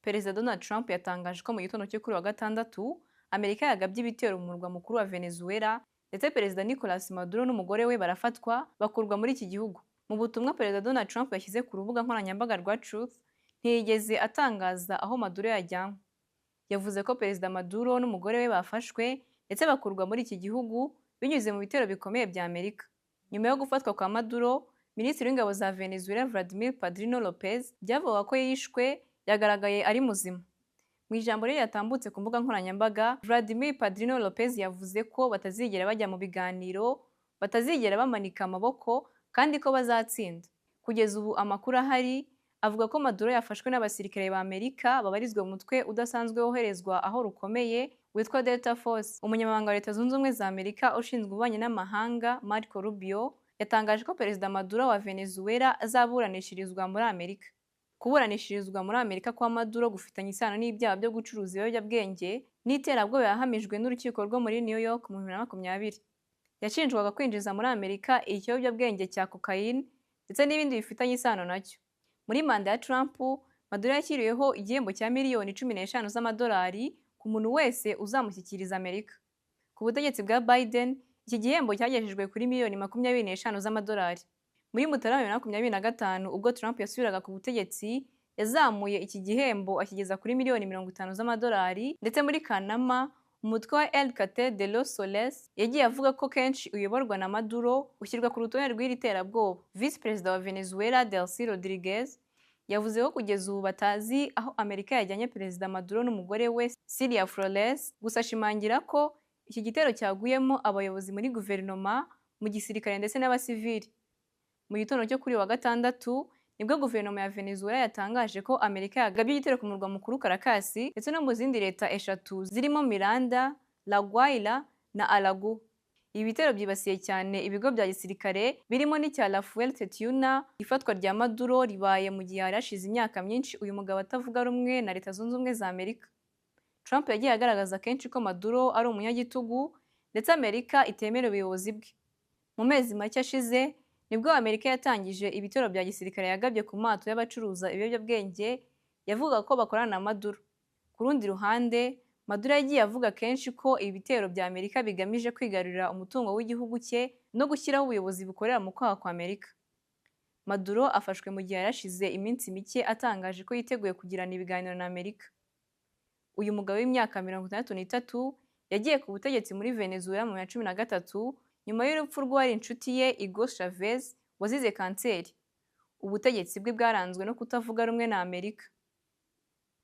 Perezida Donald Trump yatangaje ko mu gitondo cyo kuri wa gatandatu Amerika yagabye ibitero mu murwa mukuru wa Venezuela ndetse Perezida Nicolas Maduro n'umugore we barafatwa bakurwa muri iki gihugu. Mu butumwa Perezida Donald Trump yashyize ku rubuga nkoranyambaga rwa Truth, ntiyigeze atangaza aho Maduro yajyanwe. Yavuze ko Perezida Maduro n'umugore we bafashwe ndetse bakurwa muri iki gihugu binyuze mu bitero bikomeye bya Amerika. Nyuma yo gufatwa kwa Maduro, Minisitiri w'Ingabo za Venezuela Vladimir Padrino Lopez byavugaga ko yishwe yagaragaye ari muzima. Mu ijambo rye yatambutse ku mbuga nkoranyambaga, Vladimir Padrino Lopez yavuze ko batazigera bajya mu biganiro, batazigera bamanika amaboko kandi ko bazatsinda. Kugeza ubu amakuru ahari avuga ko Maduro yafashwe n'abasirikare ba Amerika babarizwa mu mutwe udasanzwe woherezwa aho rukomeye witwa Delta Force. Umunyamabanga wa Leta Zunze Ubumwe za Amerika ushinzwe ububanyi n'amahanga Marco Rubio yatangaje ko Perezida Maduro wa Venezuela azaburanishirizwa muri Amerika. Kuburanishirizwa muri Amerika kwa Maduro gufitanye isano n'ibyaha byo gucuruza ibiyobyabwenge n'iterabwoba yahamijwe n'urukiko rwo muri New York mu 2020. Yashinjwaga kwinjiza muri Amerika ikiyobyabwenge cya cocaine ndetse n'ibindi bifitanye isano nacyo. Muri manda ya Trump, Maduro yashyiriweho igihembo cya miliyoni 15 z'amadolari ku muntu wese uzamushyikiriza Amerika. Ku butegetsi bwa Biden, iki gihembo cyagejejwe kuri miliyoni 25 z'amadolari. Muri Mutarama 2025 ubwo Trump yasubiraga ku butegetsi, yazamuye iki gihembo akigeza kuri miliyoni 50 z'amadolari, ndetse muri Kanama umutwe wa El Cartel de los Soles yagiye avuga ko kenshi uyoborwa na Maduro ushyirwa ku rutonde rw'iri terabwoba. Vice Perezida wa Venezuela Delcy Rodriguez yavuze ko kugeza ubu batazi aho Amerika yajyanye Perezida Maduro n'umugore we Cilia Flores, gusa ashimangira ko iki gitero cyaguyemo abayobozi muri guverinoma, mu gisirikare ndetse n'abasivili. Mu gitondo cyo kuri wa gatandatu nibwo guverinoma ya Venezuela yatangaje ko Amerika yagabye igitero ku murwa mukuru Caracas ndetse no mu zindi leta eshatu zirimo Miranda, La Guaira na Alagoas. Ibi bitero byibasiye cyane ibigo bya gisirikare birimo n'icya La Fuerte Tiuna. Ifatwa rya Maduro ribaye mu gihe harashize imyaka myinshi uyu mugabo atavuga rumwe na Leta Zunze Ubumwe za Amerika. Trump yagiye agaragaza kenshi ko Maduro ari umunyagitugu ndetse Amerika itemera ubuyobozi bwe. Mu mezi make ashize nibwo Amerika yatangije ibitero bya gisirikare yagabye ku mato y'abacuruza ibiyobyabwenge yavuga ko bakorana na Maduro. Ku rundi ruhande, Maduro yagiye avuga kenshi ko ibi bitero bya Amerika bigamije kwigarurira umutungo w'igihugu cye no gushyiraho ubuyobozi bukorera mu kwaha kwa Amerika. Maduro afashwe mu gihe yarashize iminsi mike atangaje ko yiteguye kugirana ibiganiro na Amerika. Uyu mugabo w'imyaka 63 yagiye ku butegetsi muri Venezuela mu 2013 nyuma y'urupfu rw'uwari inshuti ye Hugo Chavez wazize kanseri. Ubutegetsi bwe bwaranzwe no kutavuga rumwe na Amerika.